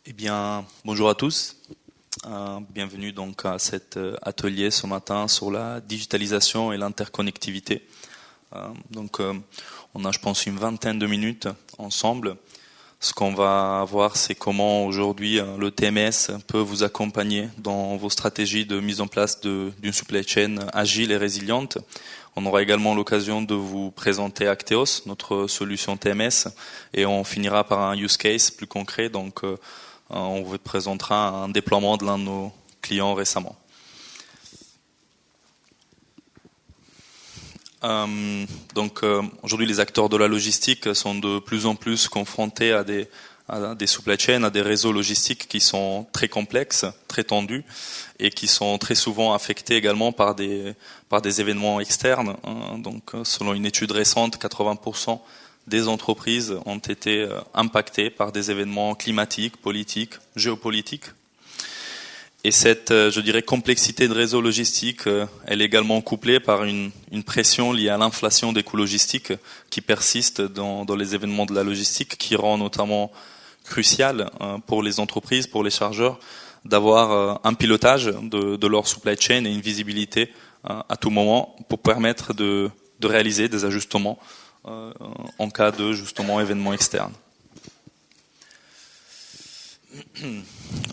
Eh bien, bonjour à tous. Bienvenue donc à cet atelier ce matin sur la digitalisation et l'interconnectivité. On a, je pense, une vingtaine de minutes ensemble. Ce qu'on va voir, c'est comment aujourd'hui le TMS peut vous accompagner dans vos stratégies de mise en place d'une supply chain agile et résiliente. On aura également l'occasion de vous présenter Acteos, notre solution TMS, et on finira par un use case plus concret. On vous présentera un déploiement de l'un de nos clients récemment. Aujourd'hui, les acteurs de la logistique sont de plus en plus confrontés à des supply chains, à des réseaux logistiques qui sont très complexes, très tendus, et qui sont très souvent affectés également par des événements externes. Selon une étude récente, 80% des entreprises ont été impactées par des événements climatiques, politiques, géopolitiques. Et cette, je dirais, complexité de réseau logistique, elle est également couplée par une pression liée à l'inflation des coûts logistiques qui persiste dans les événements de la logistique, qui rend notamment crucial pour les entreprises, pour les chargeurs, d'avoir un pilotage de leur supply chain et une visibilité à tout moment pour permettre de réaliser des ajustements en cas de justement événements externes.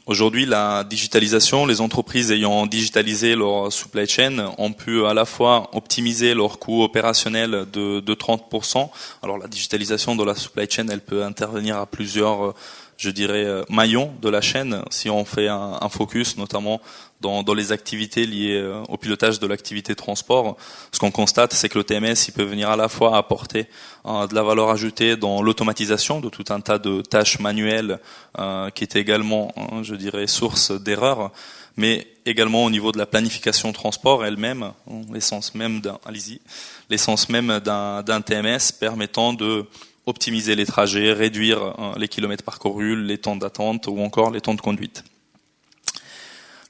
Aujourd'hui, la digitalisation, les entreprises ayant digitalisé leur supply chain ont pu à la fois optimiser leurs coûts opérationnels de 30%. Alors la digitalisation de la supply chain, elle peut intervenir à plusieurs, je dirais, maillons de la chaîne. Si on fait un focus notamment dans les activités liées au pilotage de l'activité transport, ce qu'on constate, c'est que le TMS, il peut venir à la fois apporter de la valeur ajoutée dans l'automatisation de tout un tas de tâches manuelles qui étaient également, je dirais, source d'erreurs, mais également au niveau de la planification transport elle-même, l'essence même d'un TMS permettant de optimiser les trajets, réduire les kilomètres parcourus, les temps d'attente ou encore les temps de conduite.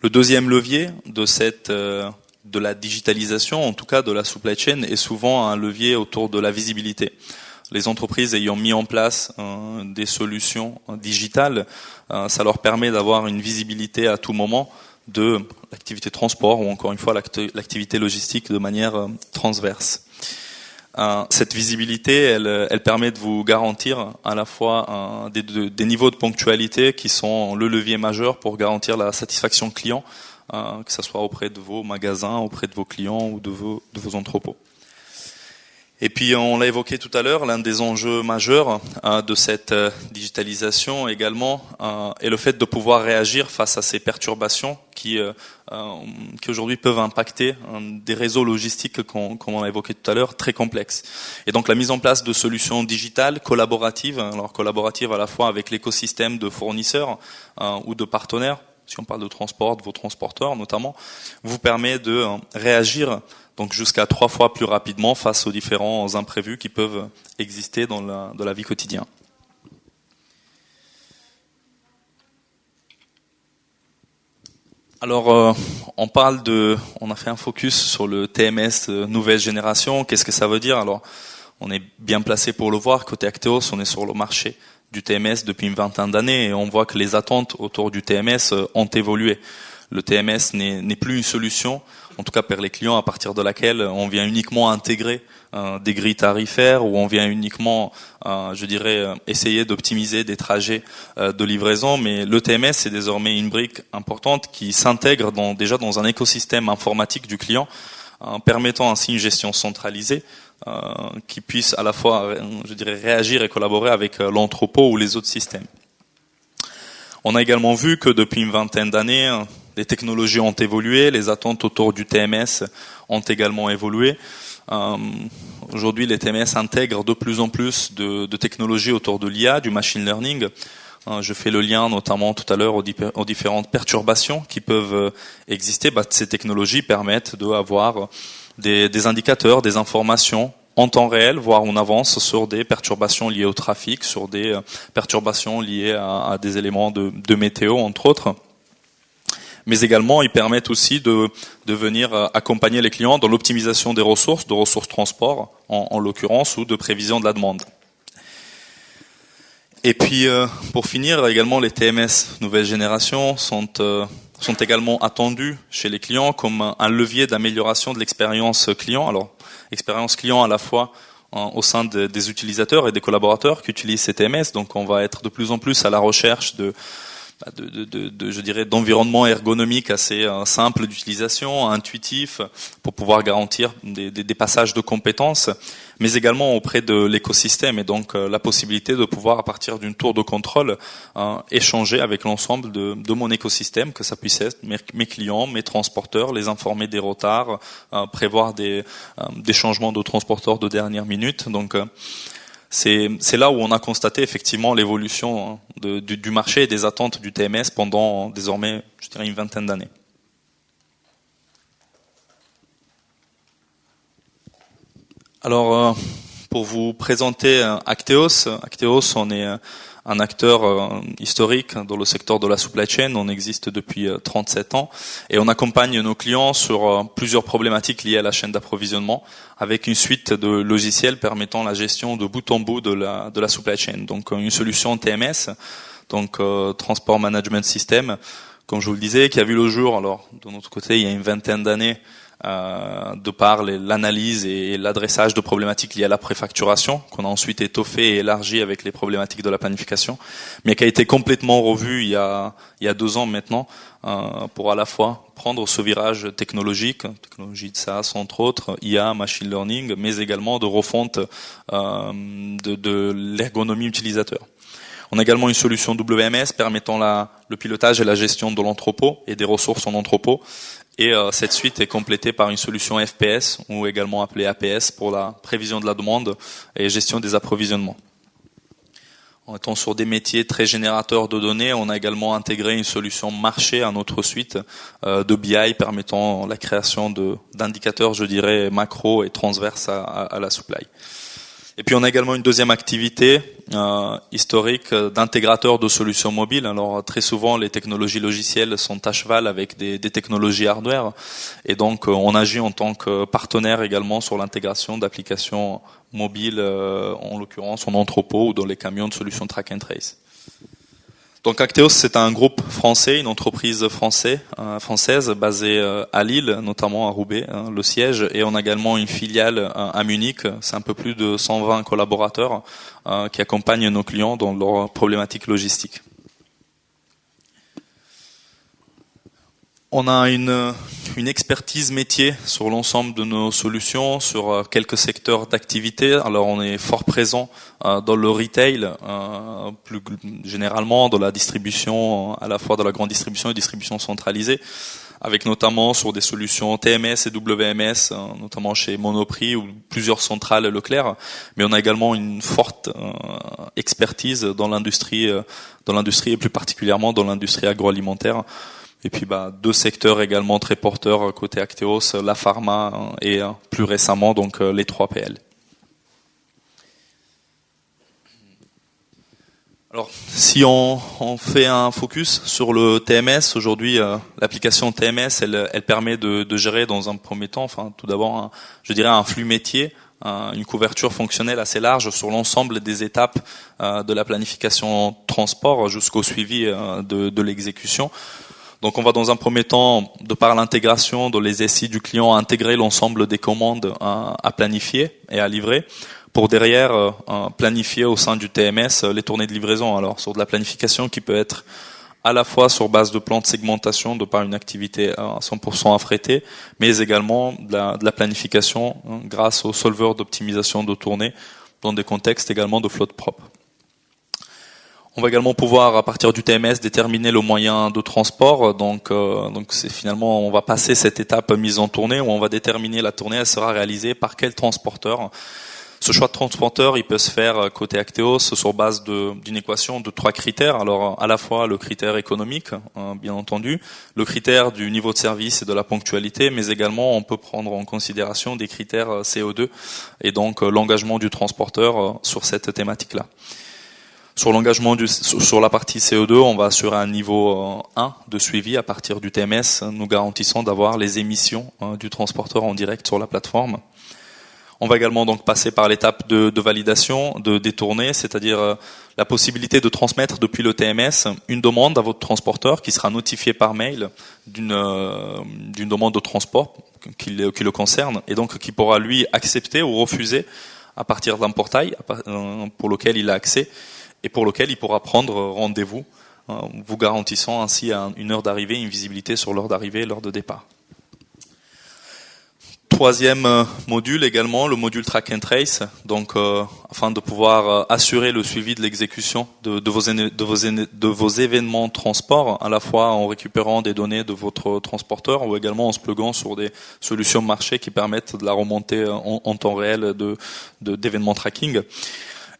Le deuxième levier de la digitalisation, en tout cas de la supply chain, est souvent un levier autour de la visibilité. Les entreprises ayant mis en place des solutions digitales, ça leur permet d'avoir une visibilité à tout moment de l'activité transport ou encore une fois l'activité logistique de manière transverse. Cette visibilité, elle permet de vous garantir à la fois des niveaux de ponctualité qui sont le levier majeur pour garantir la satisfaction client, que ce soit auprès de vos magasins, auprès de vos clients ou de vos entrepôts. Et puis on l'a évoqué tout à l'heure, l'un des enjeux majeurs de cette digitalisation également est le fait de pouvoir réagir face à ces perturbations qui aujourd'hui peuvent impacter des réseaux logistiques, comme on l'a évoqué tout à l'heure, très complexes. Et donc la mise en place de solutions digitales collaboratives, alors collaboratives à la fois avec l'écosystème de fournisseurs ou de partenaires, si on parle de transport, de vos transporteurs notamment, vous permet de réagir donc jusqu'à 3 fois plus rapidement face aux différents imprévus qui peuvent exister dans la vie quotidienne. Alors, on a fait un focus sur le TMS nouvelle génération. Qu'est-ce que ça veut dire? Alors, on est bien placé pour le voir. Côté Acteos, on est sur le marché du TMS depuis une vingtaine d'années et on voit que les attentes autour du TMS ont évolué. Le TMS n'est plus une solution, en tout cas pour les clients, à partir de laquelle on vient uniquement intégrer des grilles tarifaires ou on vient uniquement, je dirais, essayer d'optimiser des trajets de livraison. Mais le TMS, c'est désormais une brique importante qui s'intègre déjà dans un écosystème informatique du client, permettant ainsi une gestion centralisée qui puisse à la fois, je dirais, réagir et collaborer avec l'entrepôt ou les autres systèmes. On a également vu que depuis une vingtaine d'années, les technologies ont évolué, les attentes autour du TMS ont également évolué. Aujourd'hui, les TMS intègrent de plus en plus de technologies autour de l'IA, du machine learning. Je fais le lien notamment tout à l'heure aux différentes perturbations qui peuvent exister. Ces technologies permettent d'avoir des indicateurs, des informations en temps réel, voire on avance sur des perturbations liées au trafic, sur des perturbations liées à des éléments de météo, entre autres. Mais également, ils permettent aussi de venir accompagner les clients dans l'optimisation des ressources, de ressources transport, en l'occurrence, ou de prévision de la demande. Et puis, pour finir, également, les TMS nouvelle génération sont également attendus chez les clients comme un levier d'amélioration de l'expérience client. Alors, expérience client à la fois au sein des utilisateurs et des collaborateurs qui utilisent ces TMS. Donc, on va être de plus en plus à la recherche je dirais, d'environnement ergonomique assez simple d'utilisation, intuitif, pour pouvoir garantir des passages de compétences, mais également auprès de l'écosystème et donc la possibilité de pouvoir, à partir d'une tour de contrôle, échanger avec l'ensemble de mon écosystème, que ça puisse être mes clients, mes transporteurs, les informer des retards, prévoir des changements de transporteurs de dernière minute. Donc c'est là où on a constaté effectivement l'évolution du marché et des attentes du TMS pendant désormais, je dirais, une vingtaine d'années. Alors, pour vous présenter Acteos, on est un acteur historique dans le secteur de la supply chain. On existe depuis 37 ans et on accompagne nos clients sur plusieurs problématiques liées à la chaîne d'approvisionnement avec une suite de logiciels permettant la gestion de bout en bout de la supply chain. Donc une solution TMS, donc Transport Management System, comme je vous le disais, qui a vu le jour, alors de notre côté, il y a une vingtaine d'années, de par l'analyse et l'adressage de problématiques liées à la préfacturation, qu'on a ensuite étoffé et élargi avec les problématiques de la planification, mais qui a été complètement revu il y a 2 ans maintenant, pour à la fois prendre ce virage technologique, technologie de SaaS entre autres, IA, machine learning, mais également de refonte de l'ergonomie utilisateur. On a également une solution WMS permettant le pilotage et la gestion de l'entrepôt et des ressources en entrepôt. Et cette suite est complétée par une solution FPS, ou également appelée APS, pour la prévision de la demande et gestion des approvisionnements. En étant sur des métiers très générateurs de données, on a également intégré une solution marché à notre suite de BI permettant la création d'indicateurs, je dirais, macro et transverses à la supply. Et puis on a également une deuxième activité historique d'intégrateur de solutions mobiles. Alors très souvent les technologies logicielles sont à cheval avec des technologies hardware et donc on agit en tant que partenaire également sur l'intégration d'applications mobiles, en l'occurrence en entrepôt ou dans les camions de solutions track and trace. Donc Acteos, c'est un groupe français, une entreprise française basée à Lille, notamment à Roubaix, le siège, et on a également une filiale à Munich. C'est un peu plus de 120 collaborateurs qui accompagnent nos clients dans leurs problématiques logistiques. On a une expertise métier sur l'ensemble de nos solutions, sur quelques secteurs d'activité. Alors on est fort présent dans le retail, plus généralement dans la distribution, à la fois dans la grande distribution et distribution centralisée, avec notamment sur des solutions TMS et WMS, notamment chez Monoprix ou plusieurs centrales Leclerc. Mais on a également une forte expertise dans l'industrie et plus particulièrement dans l'industrie agroalimentaire. Et puis 2 secteurs également très porteurs côté Acteos, la pharma et plus récemment donc les 3PL. Alors si on fait un focus sur le TMS, aujourd'hui l'application TMS elle permet de gérer dans un premier temps, enfin tout d'abord je dirais un flux métier, une couverture fonctionnelle assez large sur l'ensemble des étapes de la planification transport jusqu'au suivi de l'exécution. Donc on va dans un premier temps, de par l'intégration de les SI du client, intégrer l'ensemble des commandes à planifier et à livrer, pour derrière planifier au sein du TMS les tournées de livraison. Alors sur de la planification qui peut être à la fois sur base de plans de segmentation de par une activité à 100% affrétée, mais également de la planification grâce au solveur d'optimisation de tournées dans des contextes également de flotte propre. On va également pouvoir, à partir du TMS, déterminer le moyen de transport. Donc c'est finalement, on va passer cette étape mise en tournée où on va déterminer la tournée, elle sera réalisée par quel transporteur. Ce choix de transporteur, il peut se faire côté Acteos sur base d'une équation de 3 critères. Alors à la fois le critère économique, bien entendu, le critère du niveau de service et de la ponctualité, mais également on peut prendre en considération des critères CO2 et donc l'engagement du transporteur sur cette thématique-là. Sur la partie CO2, on va assurer un niveau 1 de suivi à partir du TMS, nous garantissant d'avoir les émissions du transporteur en direct sur la plateforme. On va également donc passer par l'étape de validation, de détourner, c'est-à-dire la possibilité de transmettre depuis le TMS une demande à votre transporteur qui sera notifié par mail d'une demande de transport qui le concerne et donc qui pourra lui accepter ou refuser à partir d'un portail pour lequel il a accès et pour lequel il pourra prendre rendez-vous, vous garantissant ainsi une heure d'arrivée, une visibilité sur l'heure d'arrivée et l'heure de départ. Troisième module également, le module Track and Trace, donc afin de pouvoir assurer le suivi de l'exécution de vos événements de transport, à la fois en récupérant des données de votre transporteur ou également en se pluguant sur des solutions marché qui permettent de la remontée en temps réel d'événements tracking.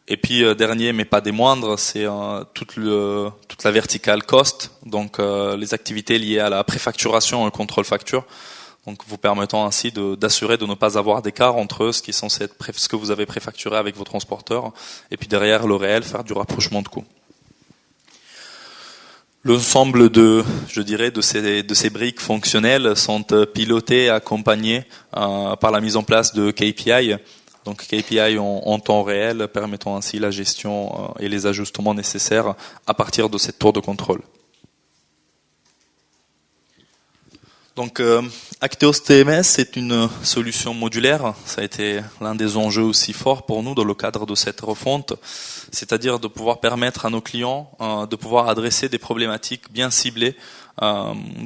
Et puis dernier, mais pas des moindres, c'est toute la verticale cost, donc les activités liées à la préfacturation et le contrôle facture. Donc vous permettant ainsi d'assurer de ne pas avoir d'écart entre ce qui est censé être ce que vous avez préfacturé avec vos transporteurs et puis derrière le réel faire du rapprochement de coûts. L'ensemble de ces briques fonctionnelles sont pilotées et accompagnées par la mise en place de KPI. Donc KPI en temps réel permettant ainsi la gestion et les ajustements nécessaires à partir de cette tour de contrôle. Donc Acteos TMS est une solution modulaire, ça a été l'un des enjeux aussi forts pour nous dans le cadre de cette refonte, c'est-à-dire de pouvoir permettre à nos clients de pouvoir adresser des problématiques bien ciblées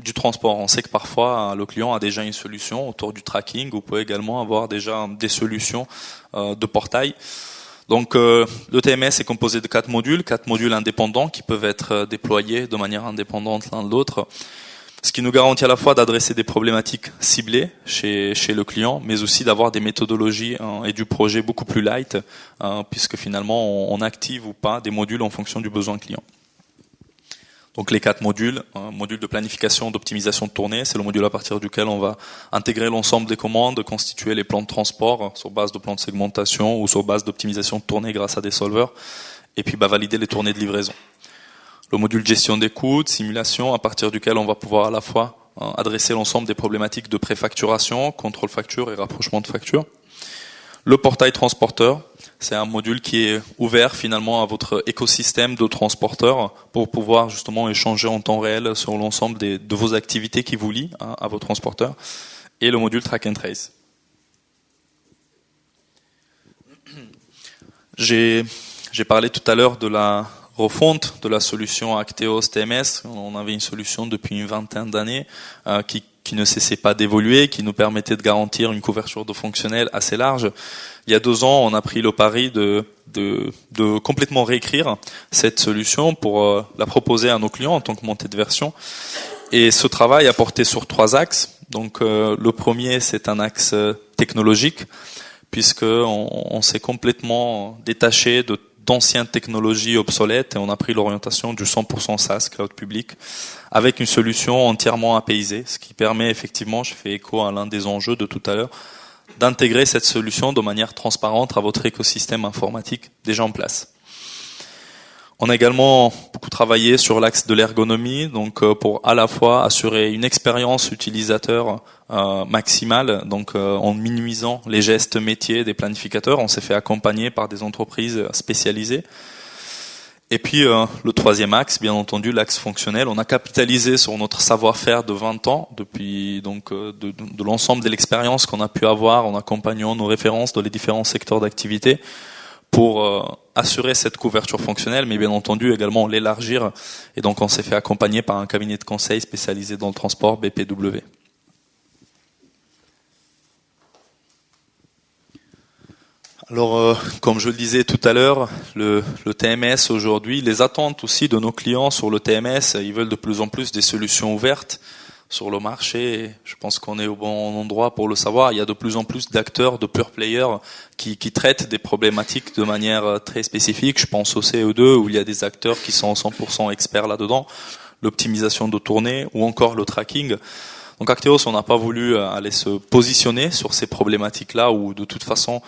du transport. On sait que parfois le client a déjà une solution autour du tracking, ou peut également avoir déjà des solutions de portail. Donc le TMS est composé de 4 modules indépendants qui peuvent être déployés de manière indépendante l'un de l'autre. Ce qui nous garantit à la fois d'adresser des problématiques ciblées chez le client, mais aussi d'avoir des méthodologies et du projet beaucoup plus light, puisque finalement on active ou pas des modules en fonction du besoin client. Donc les 4 modules, module de planification, d'optimisation de tournée, c'est le module à partir duquel on va intégrer l'ensemble des commandes, constituer les plans de transport sur base de plans de segmentation ou sur base d'optimisation de tournée grâce à des solvers, et puis valider les tournées de livraison. Le module gestion des coûts, de simulation, à partir duquel on va pouvoir à la fois adresser l'ensemble des problématiques de préfacturation, contrôle facture et rapprochement de facture. Le portail transporteur, c'est un module qui est ouvert finalement à votre écosystème de transporteurs pour pouvoir justement échanger en temps réel sur l'ensemble de vos activités qui vous lient à vos transporteurs. Et le module Track and Trace. J'ai parlé tout à l'heure de la refonte de la solution Acteos TMS. On avait une solution depuis une vingtaine d'années qui ne cessait pas d'évoluer, qui nous permettait de garantir une couverture de fonctionnel assez large. Il y a 2 ans, on a pris le pari de complètement réécrire cette solution pour la proposer à nos clients en tant que montée de version. Et ce travail a porté sur 3 axes. Donc le premier, c'est un axe technologique, puisque on s'est complètement détaché d'anciennes technologies obsolètes et on a pris l'orientation du 100% SaaS, cloud public, avec une solution entièrement apaisée, ce qui permet effectivement, je fais écho à l'un des enjeux de tout à l'heure, d'intégrer cette solution de manière transparente à votre écosystème informatique déjà en place. On a également beaucoup travaillé sur l'axe de l'ergonomie, donc pour à la fois assurer une expérience utilisateur maximale, donc en minimisant les gestes métiers des planificateurs. On s'est fait accompagner par des entreprises spécialisées. Et puis le troisième axe, bien entendu, l'axe fonctionnel. On a capitalisé sur notre savoir-faire de 20 ans, depuis donc de l'ensemble de l'expérience qu'on a pu avoir en accompagnant nos références dans les différents secteurs d'activité, pour assurer cette couverture fonctionnelle, mais bien entendu également l'élargir. Et donc on s'est fait accompagner par un cabinet de conseil spécialisé dans le transport, BPW. Alors, comme je le disais tout à l'heure, le TMS aujourd'hui, les attentes aussi de nos clients sur le TMS, ils veulent de plus en plus des solutions ouvertes sur le marché. Je pense qu'on est au bon endroit pour le savoir. Il y a de plus en plus d'acteurs, de pure players qui traitent des problématiques de manière très spécifique. Je pense au CE2 où il y a des acteurs qui sont 100% experts là-dedans, l'optimisation de tournée ou encore le tracking. Donc Acteos, on n'a pas voulu aller se positionner sur ces problématiques-là où de toute façon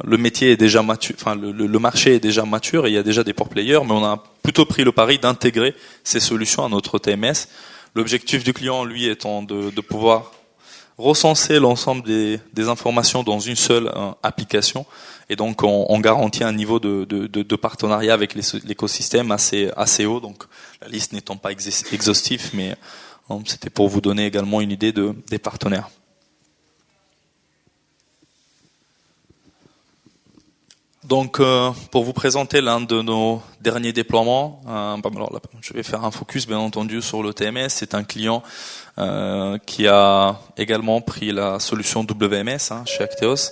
le métier est déjà mature, enfin le marché est déjà mature et il y a déjà des pure players, mais on a plutôt pris le pari d'intégrer ces solutions à notre TMS. L'objectif du client, lui, étant de pouvoir recenser l'ensemble des informations dans une seule application, et donc on garantit un niveau de partenariat avec l'écosystème assez haut. Donc la liste n'étant pas exhaustive, mais c'était pour vous donner également une idée des partenaires. Donc, pour vous présenter l'un de nos derniers déploiements, alors là, je vais faire un focus bien entendu sur le TMS. C'est un client qui a également pris la solution WMS chez Acteos.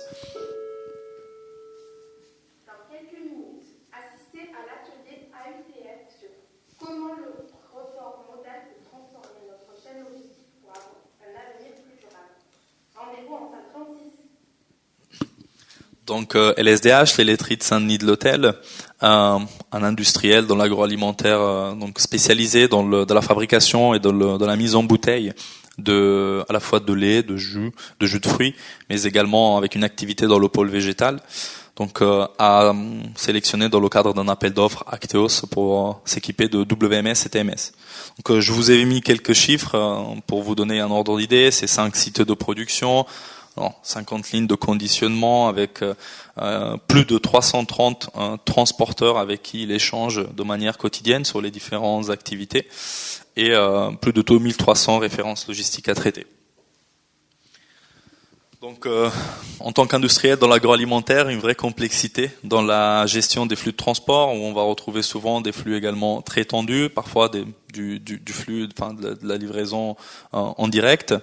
Dans quelques minutes, assistez à l'atelier AUTF sur comment le report modal peut transformer notre chaîne logistique pour avoir un avenir plus durable. Rendez-vous en salle 36. Donc LSDH, les laiteries de Saint-Denis de l'Hôtel, un industriel dans l'agroalimentaire, donc spécialisé dans la fabrication et dans la mise en bouteille à la fois de lait, de jus de fruits, mais également avec une activité dans le pôle végétal. Donc a sélectionné dans le cadre d'un appel d'offres Acteos pour s'équiper de WMS et TMS. Donc je vous ai mis quelques chiffres pour vous donner un ordre d'idée. C'est 5 sites de production. 50 lignes de conditionnement avec plus de 330 transporteurs avec qui il échange de manière quotidienne sur les différentes activités et plus de 2300 références logistiques à traiter. Donc, en tant qu'industriel dans l'agroalimentaire, une vraie complexité dans la gestion des flux de transport, où on va retrouver souvent des flux également très tendus, parfois du flux, de la livraison en direct.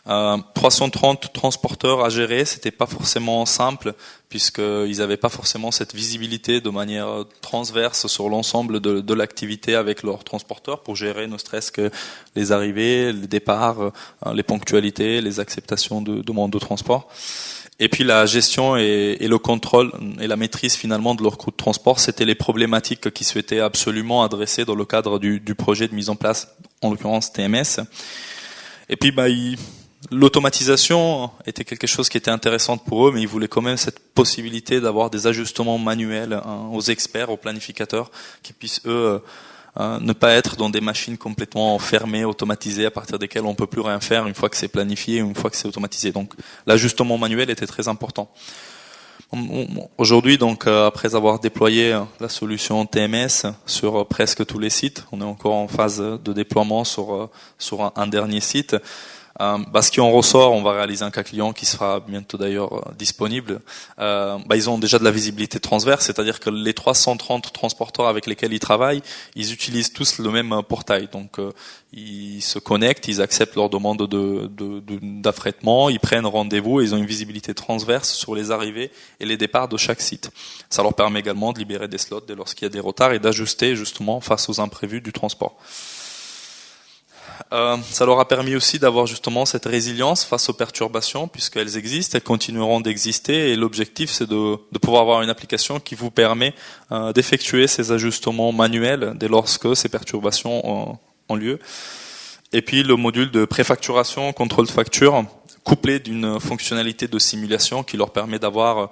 330 transporteurs à gérer, c'était pas forcément simple puisqu'ils n'avaient pas forcément cette visibilité de manière transverse sur l'ensemble de l'activité avec leurs transporteurs pour gérer ne serait-ce que les arrivées, les départs, les ponctualités, les acceptations de demandes de transport. Et puis la gestion et le contrôle et la maîtrise finalement de leur coût de transport, c'était les problématiques qui souhaitaient absolument adresser dans le cadre du projet de mise en place, en l'occurrence TMS. Et puis l'automatisation était quelque chose qui était intéressant pour eux, mais ils voulaient quand même cette possibilité d'avoir des ajustements manuels aux experts, aux planificateurs, qui puissent eux ne pas être dans des machines complètement fermées, automatisées, à partir desquelles on peut plus rien faire une fois que c'est planifié, une fois que c'est automatisé. Donc l'ajustement manuel était très important. Aujourd'hui, donc, après avoir déployé la solution TMS sur presque tous les sites, on est encore en phase de déploiement sur un dernier site. Ce qui en ressort, on va réaliser un cas client qui sera bientôt d'ailleurs disponible. Ils ont déjà de la visibilité transverse, c'est-à-dire que les 330 transporteurs avec lesquels ils travaillent, ils utilisent tous le même portail. Donc ils se connectent, ils acceptent leur demande d'affrètement, ils prennent rendez-vous et ils ont une visibilité transverse sur les arrivées et les départs de chaque site. Ça leur permet également de libérer des slots dès lorsqu'il y a des retards et d'ajuster justement face aux imprévus du transport. Ça leur a permis aussi d'avoir justement cette résilience face aux perturbations, puisqu'elles existent, elles continueront d'exister, et l'objectif c'est de pouvoir avoir une application qui vous permet d'effectuer ces ajustements manuels dès lorsque ces perturbations ont lieu. Et puis le module de préfacturation, contrôle de facture, couplé d'une fonctionnalité de simulation qui leur permet d'avoir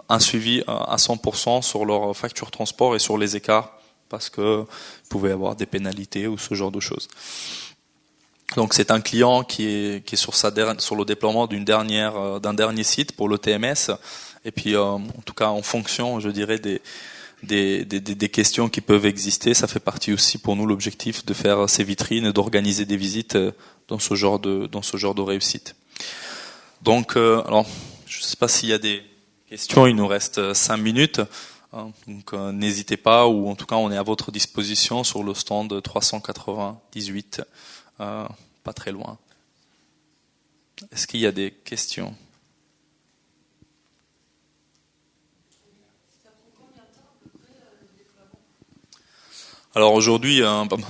un suivi à 100% sur leur facture transport et sur les écarts, parce que vous pouvez avoir des pénalités ou ce genre de choses. Donc c'est un client qui est sur le déploiement d'un dernier site pour le TMS, et puis en tout cas en fonction, je dirais, des questions qui peuvent exister, ça fait partie aussi pour nous l'objectif de faire ces vitrines et d'organiser des visites dans ce genre de réussite. Donc alors je ne sais pas s'il y a des questions, il nous reste 5 minutes. Donc n'hésitez pas, ou en tout cas on est à votre disposition sur le stand 398. Pas très loin. Est-ce qu'il y a des questions? Alors aujourd'hui,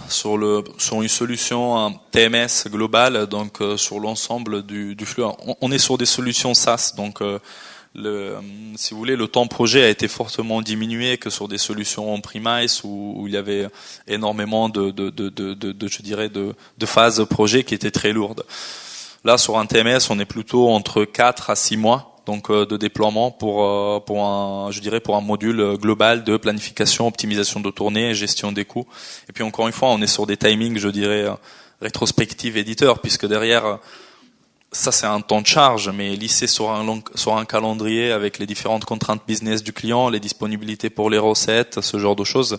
sur une solution TMS globale, donc sur l'ensemble du flux, on est sur des solutions SaaS, donc si vous voulez, le temps projet a été fortement diminué que sur des solutions on-premise où il y avait énormément de phases projet qui étaient très lourdes. Là, sur un TMS, on est plutôt entre 4 à 6 mois donc de déploiement pour un module global de planification, optimisation de tournée et gestion des coûts. Et puis encore une fois, on est sur des timings, rétrospectives éditeurs, puisque derrière ça c'est un temps de charge, mais lisser sur un calendrier avec les différentes contraintes business du client, les disponibilités pour les recettes, ce genre de choses,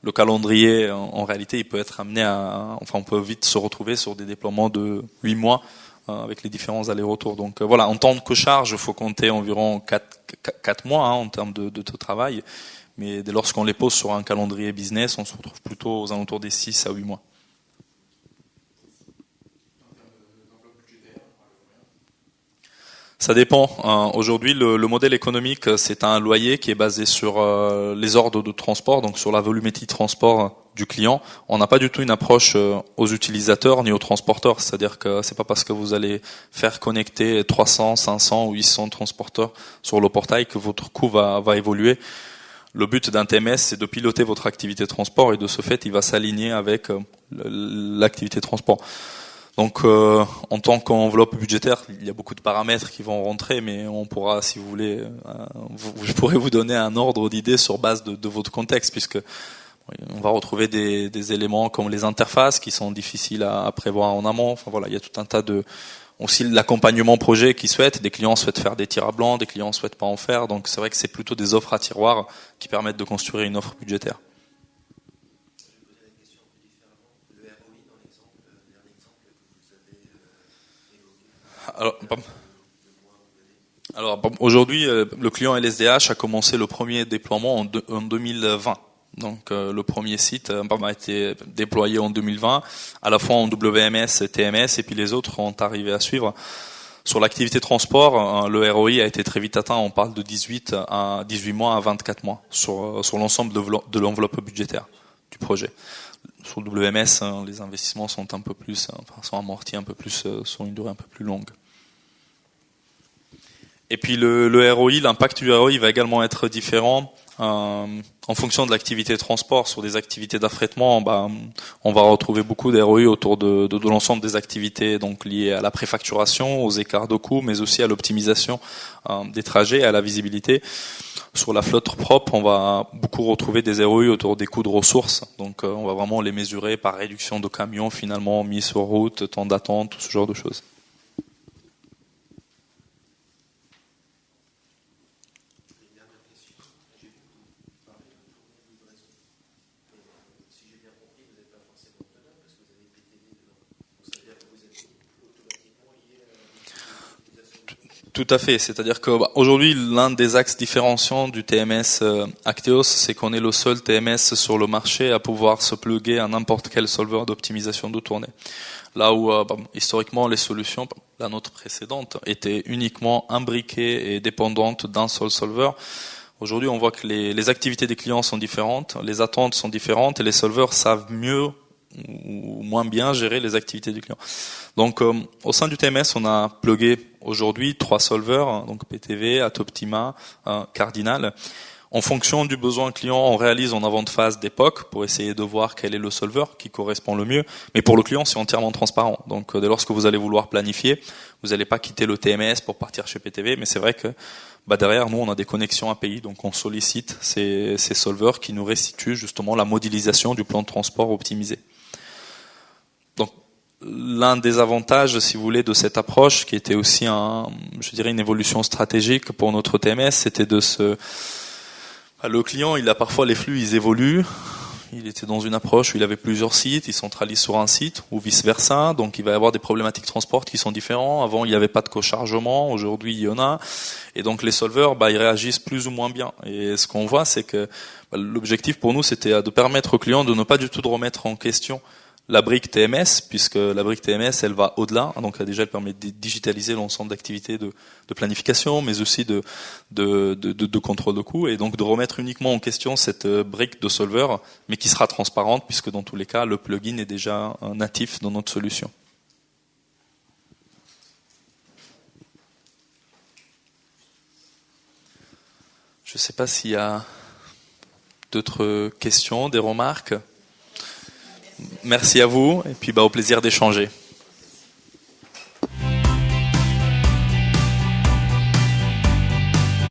le calendrier en réalité il peut être amené on peut vite se retrouver sur des déploiements de 8 mois avec les différents allers-retours. Donc voilà, en temps de charge, il faut compter environ 4 mois en termes de travail, mais dès lors qu'on les pose sur un calendrier business, on se retrouve plutôt aux alentours des 6 à 8 mois. Ça dépend. Aujourd'hui, le modèle économique, c'est un loyer qui est basé sur les ordres de transport, donc sur la volumétrie de transport du client. On n'a pas du tout une approche aux utilisateurs ni aux transporteurs. C'est-à-dire que c'est pas parce que vous allez faire connecter 300, 500 ou 800 transporteurs sur le portail que votre coût va évoluer. Le but d'un TMS, c'est de piloter votre activité de transport et de ce fait, il va s'aligner avec l'activité de transport. Donc, en tant qu'enveloppe budgétaire, il y a beaucoup de paramètres qui vont rentrer, mais on pourra, si vous voulez, je pourrais vous donner un ordre d'idée sur base de votre contexte, puisque on va retrouver des éléments comme les interfaces qui sont difficiles à prévoir en amont. Enfin voilà, il y a tout un tas aussi l'accompagnement projet qui souhaitent. Des clients souhaitent faire des tirs à blanc, des clients souhaitent pas en faire. Donc c'est vrai que c'est plutôt des offres à tiroir qui permettent de construire une offre budgétaire. Alors aujourd'hui, le client LSDH a commencé le premier déploiement en 2020. Donc le premier site a été déployé en 2020, à la fois en WMS et TMS, et puis les autres ont arrivé à suivre. Sur l'activité transport, le ROI a été très vite atteint. On parle de 18 mois à 24 mois sur l'ensemble de l'enveloppe budgétaire du projet. Sur le WMS, les investissements sont un peu plus, sont amortis un peu plus sur une durée un peu plus longue. Et puis le ROI, l'impact du ROI va également être différent en fonction de l'activité de transport. Sur des activités d'affrètement, on va retrouver beaucoup d'ROI autour de l'ensemble des activités donc liées à la préfacturation, aux écarts de coûts, mais aussi à l'optimisation des trajets, à la visibilité. Sur la flotte propre, on va beaucoup retrouver des ROI autour des coûts de ressources. Donc on va vraiment les mesurer par réduction de camions finalement mis sur route, temps d'attente, tout ce genre de choses. Tout à fait, c'est-à-dire que aujourd'hui l'un des axes différenciants du TMS Acteos, c'est qu'on est le seul TMS sur le marché à pouvoir se plugger à n'importe quel solver d'optimisation de tournée. Là où historiquement les solutions, la nôtre précédente, étaient uniquement imbriquées et dépendantes d'un seul solver. Aujourd'hui, on voit que les activités des clients sont différentes, les attentes sont différentes et les solvers savent mieux ou moins bien gérer les activités du client. Donc au sein du TMS, on a plugué aujourd'hui 3 solvers, donc PTV, Atoptima, Cardinal. En fonction du besoin client, on réalise en avant de phase d'époque pour essayer de voir quel est le solver qui correspond le mieux. Mais pour le client, c'est entièrement transparent. Donc dès lors que vous allez vouloir planifier, vous n'allez pas quitter le TMS pour partir chez PTV, mais c'est vrai que derrière nous, on a des connexions API, donc on sollicite ces solvers qui nous restituent justement la modélisation du plan de transport optimisé. Donc l'un des avantages, si vous voulez, de cette approche, qui était aussi une évolution stratégique pour notre TMS, c'était le client, il a parfois les flux, ils évoluent. Il était dans une approche où il avait plusieurs sites, il centralise sur un site, ou vice-versa. Donc il va y avoir des problématiques de transport qui sont différentes. Avant, il n'y avait pas de co-chargement, aujourd'hui, il y en a. Et donc les solvers, ils réagissent plus ou moins bien. Et ce qu'on voit, c'est que l'objectif pour nous, c'était de permettre au client de ne pas du tout de remettre en question la brique TMS, puisque la brique TMS, elle va au-delà. Donc déjà, elle permet de digitaliser l'ensemble d'activités de planification, mais aussi de contrôle de coûts, et donc de remettre uniquement en question cette brique de solver, mais qui sera transparente, puisque dans tous les cas, le plugin est déjà natif dans notre solution. Je ne sais pas s'il y a d'autres questions, des remarques. Merci à vous, et puis au plaisir d'échanger.